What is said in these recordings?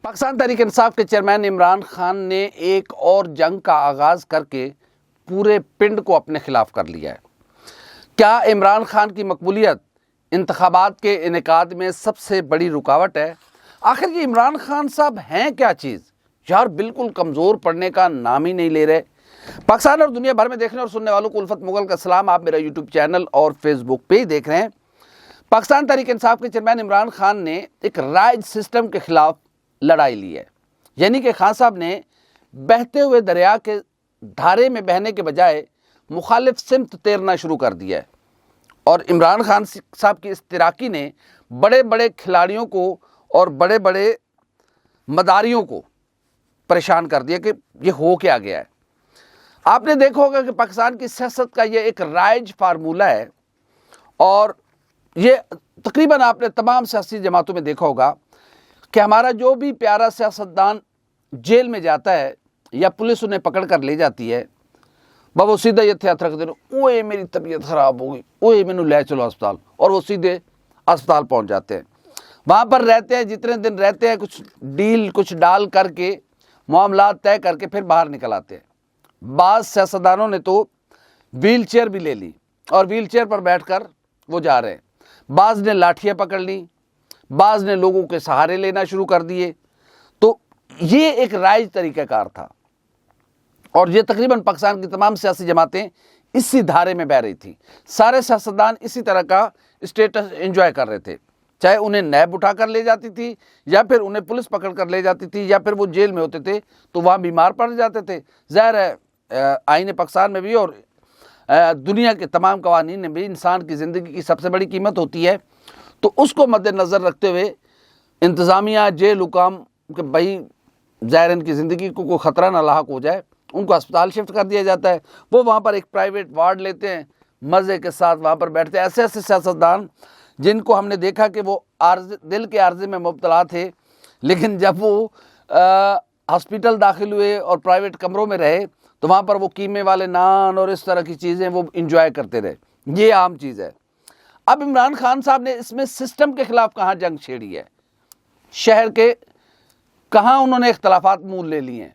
پاکستان تحریک انصاف کے چیئرمین عمران خان نے ایک اور جنگ کا آغاز کر کے پورے پنڈ کو اپنے خلاف کر لیا ہے۔ کیا عمران خان کی مقبولیت انتخابات کے انعقاد میں سب سے بڑی رکاوٹ ہے؟ آخر یہ عمران خان صاحب ہیں کیا چیز؟ یار بالکل کمزور پڑنے کا نام ہی نہیں لے رہے۔ پاکستان اور دنیا بھر میں دیکھنے اور سننے والوں کو الفت مغل کا سلام۔ آپ میرا یوٹیوب چینل اور فیس بک پہ ہی دیکھ رہے ہیں۔ پاکستان تحریک انصاف کے چیئرمین عمران خان نے ایک رائج سسٹم کے خلاف لڑائی لی ہے، یعنی کہ خان صاحب نے بہتے ہوئے دریا کے دھارے میں بہنے کے بجائے مخالف سمت تیرنا شروع کر دیا ہے، اور عمران خان صاحب کی اس تیراکی نے بڑے بڑے کھلاڑیوں کو اور بڑے بڑے مداریوں کو پریشان کر دیا کہ یہ ہو کیا گیا ہے۔ آپ نے دیکھا ہوگا کہ پاکستان کی سیاست کا یہ ایک رائج فارمولہ ہے، اور یہ تقریباً آپ نے تمام سیاسی جماعتوں میں دیکھا ہوگا کہ ہمارا جو بھی پیارا سیاستدان جیل میں جاتا ہے یا پولیس انہیں پکڑ کر لے جاتی ہے، وہ سیدھا یہ ہتھ رکھ دینا، اوے میری طبیعت خراب ہو گئی، اوے مینو لے چلو ہسپتال، اور وہ سیدھے ہسپتال پہنچ جاتے ہیں۔ وہاں پر رہتے ہیں، جتنے دن رہتے ہیں کچھ ڈال کر کے معاملات طے کر کے پھر باہر نکل آتے ہیں۔ بعض سیاستدانوں نے تو ویل چیئر بھی لے لی اور ویل چیئر پر بیٹھ کر وہ جا رہے ہیں، بعض نے لاٹھیاں پکڑ لی، بعض نے لوگوں کے سہارے لینا شروع کر دیے۔ تو یہ ایک رائج طریقہ کار تھا، اور یہ تقریباً پاکستان کی تمام سیاسی جماعتیں اسی دھارے میں بہ رہی تھیں۔ سارے سیاستدان اسی طرح کا اسٹیٹس انجوائے کر رہے تھے، چاہے انہیں نیب اٹھا کر لے جاتی تھی، یا پھر انہیں پولیس پکڑ کر لے جاتی تھی، یا پھر وہ جیل میں ہوتے تھے تو وہاں بیمار پڑ جاتے تھے۔ ظاہر ہے آئین پاکستان میں بھی اور دنیا کے تمام قوانین میں بھی انسان کی زندگی کی سب سے بڑی قیمت ہوتی ہے، تو اس کو مد نظر رکھتے ہوئے انتظامیہ جیل حکام کہ بھائی ظاہر ان کی زندگی کو کوئی خطرہ نہ لاحق ہو جائے، ان کو ہسپتال شفٹ کر دیا جاتا ہے۔ وہ وہاں پر ایک پرائیویٹ وارڈ لیتے ہیں، مزے کے ساتھ وہاں پر بیٹھتے ہیں۔ ایسے ایسے سیاستدان جن کو ہم نے دیکھا کہ وہ دل کے عارضے میں مبتلا تھے، لیکن جب وہ ہسپیٹل داخل ہوئے اور پرائیویٹ کمروں میں رہے تو وہاں پر وہ قیمے والے نان اور اس طرح کی چیزیں وہ انجوائے کرتے رہے۔ یہ عام چیز ہے۔ اب عمران خان صاحب نے اس میں سسٹم کے خلاف کہاں جنگ چھیڑی ہے، شہر کے کہاں انہوں نے اختلافات مول لے لیے ہیں؟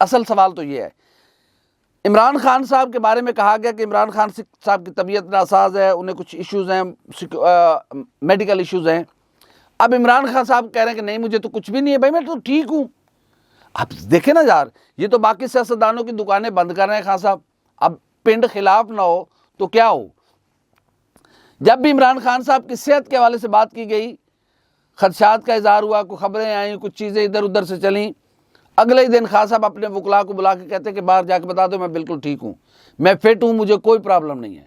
اصل سوال تو یہ ہے۔ عمران خان صاحب کے بارے میں کہا گیا کہ عمران خان صاحب کی طبیعت ناساز ہے، انہیں کچھ ایشوز ہیں، میڈیکل ایشوز ہیں۔ اب عمران خان صاحب کہہ رہے ہیں کہ نہیں مجھے تو کچھ بھی نہیں ہے، بھائی میں تو ٹھیک ہوں۔ اب دیکھیں نا یار، یہ تو باقی سیاستدانوں کی دکانیں بند کر رہے ہیں خان صاحب۔ اب پنڈ خلاف نہ ہو تو کیا ہو؟ جب بھی عمران خان صاحب کی صحت کے حوالے سے بات کی گئی، خدشات کا اظہار ہوا، کوئی خبریں آئیں، کچھ چیزیں ادھر ادھر سے چلیں، اگلے ہی دن خان صاحب اپنے وکلاء کو بلا کے کہتے ہیں کہ باہر جا کے بتا دو میں بالکل ٹھیک ہوں، میں فٹ ہوں، مجھے کوئی پرابلم نہیں ہے۔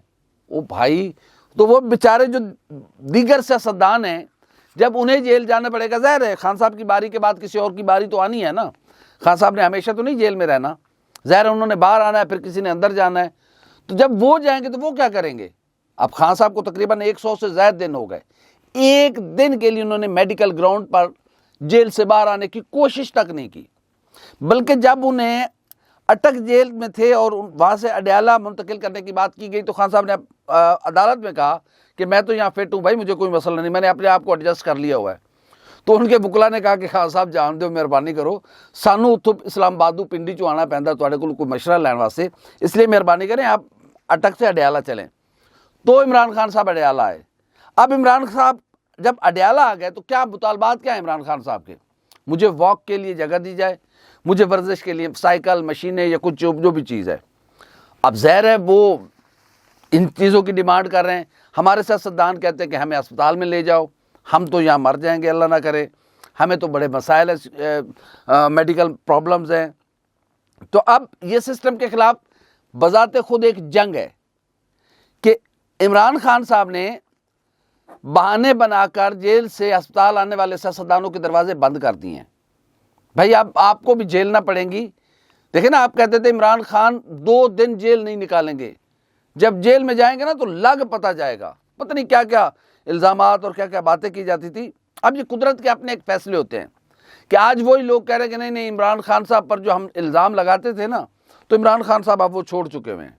او بھائی، تو وہ بیچارے جو دیگر سیاستدان ہیں، جب انہیں جیل جانا پڑے گا، ظاہر ہے خان صاحب کی باری کے بعد کسی اور کی باری تو آنی ہے نا۔ خان صاحب نے ہمیشہ تو نہیں جیل میں رہنا، ظاہر ہے انہوں نے باہر آنا ہے، پھر کسی نے اندر جانا ہے۔ تو جب وہ جائیں گے تو وہ کیا کریں گے؟ اب خان صاحب کو تقریباً 100 سے زائد دن ہو گئے، ایک دن کے لیے انہوں نے میڈیکل گراؤنڈ پر جیل سے باہر آنے کی کوشش تک نہیں کی، بلکہ جب انہیں اٹک جیل میں تھے اور وہاں سے اڈیالہ منتقل کرنے کی بات کی گئی تو خان صاحب نے عدالت میں کہا کہ میں تو یہاں فٹ ہوں بھائی، مجھے کوئی مسئلہ نہیں، میں نے اپنے آپ کو ایڈجسٹ کر لیا ہوا ہے۔ تو ان کے وکلا نے کہا کہ خان صاحب جان دو، مہربانی کرو، سانو اتوں اسلام آباد پنڈی چوں آنا پیندا تواڈے کول کوئی مشورہ لین واسطے، اس لیے مہربانی کریں آپ اٹک سے اڈیالہ چلیں۔ تو عمران خان صاحب اڈیالہ آئے۔ اب عمران صاحب جب اڈیالہ آ گئے تو کیا مطالبات کیا ہیں عمران خان صاحب کے؟ مجھے واک کے لیے جگہ دی جائے، مجھے ورزش کے لیے سائیکل، مشینیں یا کچھ جو بھی چیز ہے۔ اب ظاہر ہے وہ ان چیزوں کی ڈیمانڈ کر رہے ہیں۔ ہمارے سیاستدان کہتے ہیں کہ ہمیں اسپتال میں لے جاؤ، ہم تو یہاں مر جائیں گے، اللہ نہ کرے، ہمیں تو بڑے مسائل ہیں، میڈیکل پرابلمز ہیں۔ تو اب یہ سسٹم کے خلاف بذات خود ایک جنگ ہے کہ عمران خان صاحب نے بہانے بنا کر جیل سے ہسپتال آنے والے سیاستدانوں کے دروازے بند کر دیے ہیں۔ بھائی اب آپ کو بھی جیلنا پڑیں گی۔ دیکھیں نا، آپ کہتے تھے عمران خان 2 دن جیل نہیں نکالیں گے، جب جیل میں جائیں گے نا تو لگ پتہ جائے گا، پتہ نہیں کیا کیا الزامات اور کیا کیا باتیں کی جاتی تھی۔ اب یہ قدرت کے اپنے ایک فیصلے ہوتے ہیں کہ آج وہی لوگ کہہ رہے ہیں کہ نہیں نہیں، عمران خان صاحب پر جو ہم الزام لگاتے تھے نا، تو عمران خان صاحب اب وہ چھوڑ چکے ہوئے ہیں۔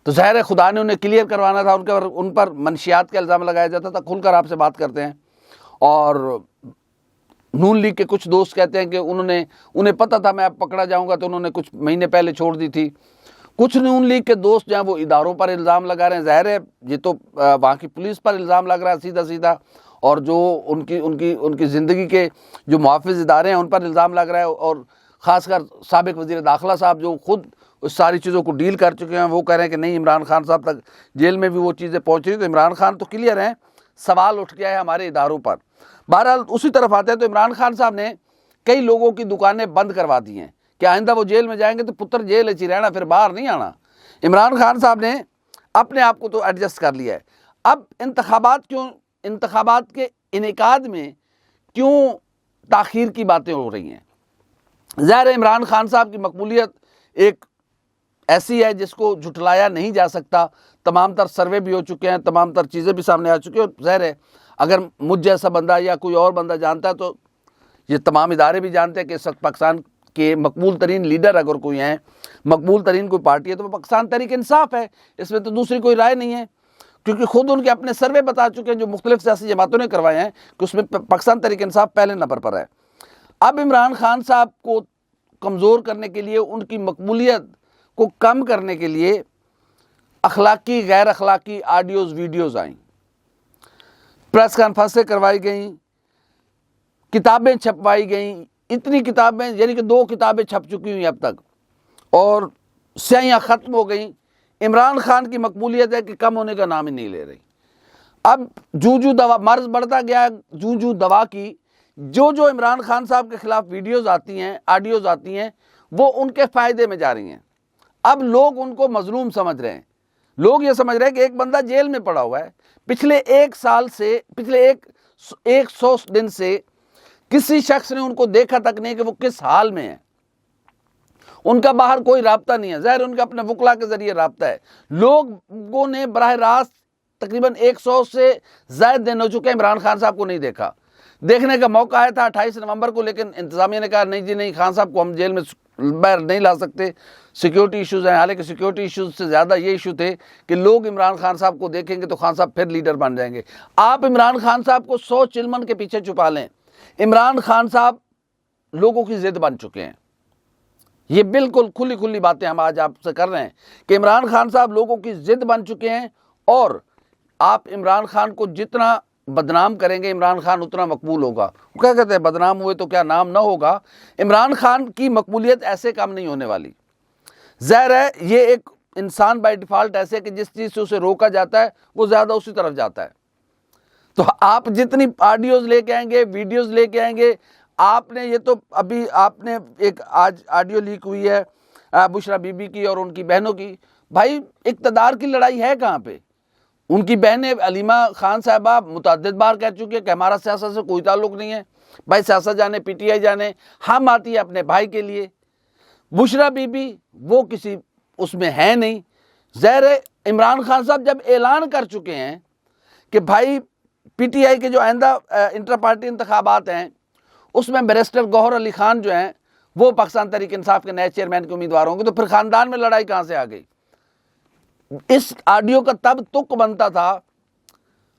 تو ظاہر ہے خدا نے انہیں کلیئر کروانا تھا، ان پر منشیات کا الزام لگایا جاتا تھا۔ کھل کر آپ سے بات کرتے ہیں، اور نون لیگ کے کچھ دوست کہتے ہیں کہ انہیں پتہ تھا میں اب پکڑا جاؤں گا تو انہوں نے کچھ مہینے پہلے چھوڑ دی تھی۔ کچھ نون لیگ کے دوست جو ہیں وہ اداروں پر الزام لگا رہے ہیں، ظاہر ہے یہ تو وہاں کی پولیس پر الزام لگ رہا ہے سیدھا سیدھا، اور جو ان کی زندگی کے جو محافظ ادارے ہیں ان پر الزام لگ رہا ہے، اور خاص کر سابق وزیر داخلہ صاحب جو خود اس ساری چیزوں کو ڈیل کر چکے ہیں، وہ کہہ رہے ہیں کہ نہیں عمران خان صاحب تک جیل میں بھی وہ چیزیں پہنچ رہی، تو عمران خان تو کلیئر ہیں، سوال اٹھ گیا ہے ہمارے اداروں پر۔ بہرحال اسی طرف آتے ہیں تو عمران خان صاحب نے کئی لوگوں کی دکانیں بند کروا دی ہیں کہ آئندہ وہ جیل میں جائیں گے تو پتر جیل اچھی رہنا، پھر باہر نہیں آنا۔ عمران خان صاحب نے اپنے آپ کو تو ایڈجسٹ کر لیا ہے۔ اب انتخابات کے انعقاد میں کیوں تاخیر کی باتیں ہو رہی ہیں؟ ظاہر ہے عمران خان صاحب کی مقبولیت ایک ایسی ہے جس کو جھٹلایا نہیں جا سکتا، تمام تر سروے بھی ہو چکے ہیں، تمام تر چیزیں بھی سامنے آ چکی ہیں، اور ظاہر ہے اگر مجھ جیسا بندہ یا کوئی اور بندہ جانتا ہے تو یہ تمام ادارے بھی جانتے ہیں کہ اس وقت پاکستان کے مقبول ترین لیڈر اگر کوئی ہیں، مقبول ترین کوئی پارٹی ہے تو وہ پاکستان تحریک انصاف ہے، اس میں تو دوسری کوئی رائے نہیں ہے، کیونکہ خود ان کے اپنے سروے بتا چکے ہیں جو مختلف سیاسی جماعتوں نے کروائے ہیں کہ اس میں پاکستان تحریک انصاف پہلے نمبر پر ہے۔ اب عمران خان صاحب کو کمزور کرنے کے لیے، ان کی مقبولیت کو کم کرنے کے لیے اخلاقی غیر اخلاقی آڈیوز ویڈیوز آئیں، پریس کانفرنسیں کروائی گئیں، کتابیں چھپوائی گئیں، اتنی کتابیں یعنی کہ 2 کتابیں چھپ چکی ہوئی اب تک، اور سیاہیاں ختم ہو گئیں۔ عمران خان کی مقبولیت ہے کہ کم ہونے کا نام ہی نہیں لے رہی۔ اب دوا مرض بڑھتا گیا، دوا کی جو عمران خان صاحب کے خلاف ویڈیوز آتی ہیں، آڈیوز آتی ہیں، وہ ان کے فائدے میں جا رہی ہیں۔ اب لوگ ان کو مظلوم سمجھ رہے ہیں، لوگ یہ سمجھ رہے ہیں کہ ایک بندہ جیل میں پڑا ہوا ہے، پچھلے 100 دن سے کسی شخص نے ان کو دیکھا تک نہیں کہ وہ کس حال میں ہے، ان کا باہر کوئی رابطہ نہیں ہے، ظاہر ان کا اپنے وکلا کے ذریعے رابطہ ہے۔ لوگوں نے براہ راست تقریباً 100 سے زائد دن ہو چکے ہیں عمران خان صاحب کو نہیں دیکھا، دیکھنے کا موقع آیا تھا 28 نومبر کو، لیکن انتظامیہ نے کہا نہیں جی نہیں، خان صاحب کو ہم جیل میں باہر نہیں لا سکتے، سیکیورٹی ایشوز ہیں۔ حالانکہ سیکیورٹی ایشوز سے زیادہ یہ ایشو تھے کہ لوگ عمران خان صاحب کو دیکھیں گے تو خان صاحب پھر لیڈر بن جائیں گے۔ آپ عمران خان صاحب کو 100 چلمن کے پیچھے چھپا لیں، عمران خان صاحب لوگوں کی ضد بن چکے ہیں۔ یہ بالکل کھلی باتیں ہم آج آپ سے کر رہے ہیں کہ عمران خان صاحب لوگوں کی ضد بن چکے ہیں، اور آپ عمران خان کو جتنا بدنام کریں گے عمران خان اتنا مقبول ہوگا۔ وہ کیا کہتے ہیں بدنام ہوئے تو کیا نام نہ ہوگا۔ عمران خان کی مقبولیت ایسے کم نہیں ہونے والی۔ ظاہر ہے یہ ایک انسان بائی ڈیفالٹ ایسے کہ جس چیز سے اسے روکا جاتا ہے وہ زیادہ اسی طرف جاتا ہے۔ تو آپ جتنی آڈیوز لے کے آئیں گے، ویڈیوز لے کے آئیں گے، آپ نے یہ تو ابھی آپ نے ایک آج آڈیو لیک ہوئی ہے بشرا بی بی کی اور ان کی بہنوں کی، بھائی اقتدار کی لڑائی ہے کہاں پہ؟ ان کی بہنیں علیمہ خان صاحبہ متعدد بار کہہ چکی ہے کہ ہمارا سیاست سے کوئی تعلق نہیں ہے، بھائی سیاست جانے پی ٹی آئی جانے، ہم آتی ہے اپنے بھائی کے لیے۔ بشرا بی بی وہ کسی اس میں ہے نہیں۔ ظاہر ہے عمران خان صاحب جب اعلان کر چکے ہیں کہ بھائی پی ٹی آئی کے جو آئندہ انٹر پارٹی انتخابات ہیں اس میں بیرسٹر گوہر علی خان جو ہیں وہ پاکستان تحریک انصاف کے نئے چیئرمین کے امیدوار ہوں گے، تو پھر خاندان میں لڑائی کہاں سے آ گئی؟ اس آڈیو کا تب تک بنتا تھا،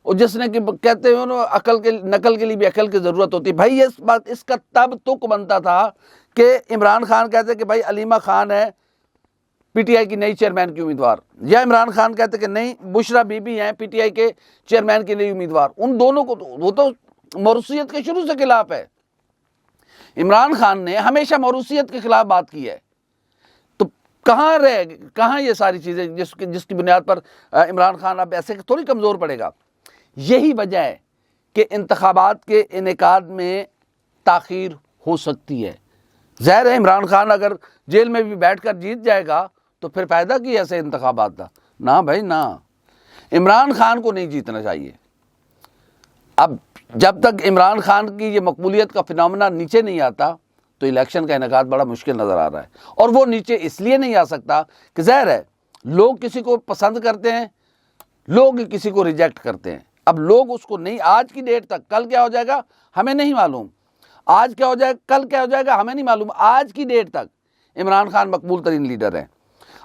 اور جس نے کہ کہتے ہیں عقل کے نقل کے لیے بھی عقل کی ضرورت ہوتی ہے، بھائی اس کا تب تک بنتا تھا کہ عمران خان کہتے کہ بھائی علیمہ خان ہے پی ٹی آئی کی نئی چیئرمین کی امیدوار، یا عمران خان کہتے کہ نہیں بشرا بی بی ہیں پی ٹی آئی کے چیئرمین کے نئی امیدوار۔ ان دونوں کو وہ تو موروثیت کے شروع سے خلاف ہے۔ عمران خان نے ہمیشہ موروثیت کے خلاف بات کی ہے، تو کہاں یہ ساری چیزیں جس کی بنیاد پر عمران خان اب ایسے تھوڑی کمزور پڑے گا۔ یہی وجہ ہے کہ انتخابات کے انعقاد میں تاخیر ہو سکتی ہے۔ ظاہر ہے عمران خان اگر جیل میں بھی بیٹھ کر جیت جائے گا تو پھر فائدہ کی ایسے انتخابات کا؟ نہ بھائی نہ، عمران خان کو نہیں جیتنا چاہیے۔ اب جب تک عمران خان کی یہ مقبولیت کا فنامنا نیچے نہیں آتا تو الیکشن کا انعقاد بڑا مشکل نظر آ رہا ہے، اور وہ نیچے اس لیے نہیں آ سکتا کہ ظاہر ہے لوگ کسی کو پسند کرتے ہیں، لوگ کسی کو ریجیکٹ کرتے ہیں۔ اب لوگ اس کو نہیں، آج کی ڈیٹ تک، کل کیا ہو جائے گا ہمیں نہیں معلوم، آج کیا ہو جائے گا کل کیا ہو جائے گا ہمیں نہیں معلوم، آج کی ڈیٹ تک عمران خان مقبول ترین لیڈر ہیں۔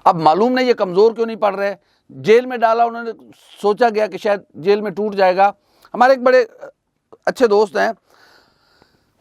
اب معلوم نہیں یہ کمزور کیوں نہیں پڑ رہے، جیل میں ڈالا انہوں نے، سوچا گیا کہ شاید جیل میں ٹوٹ جائے گا۔ ہمارے ایک بڑے اچھے دوست ہیں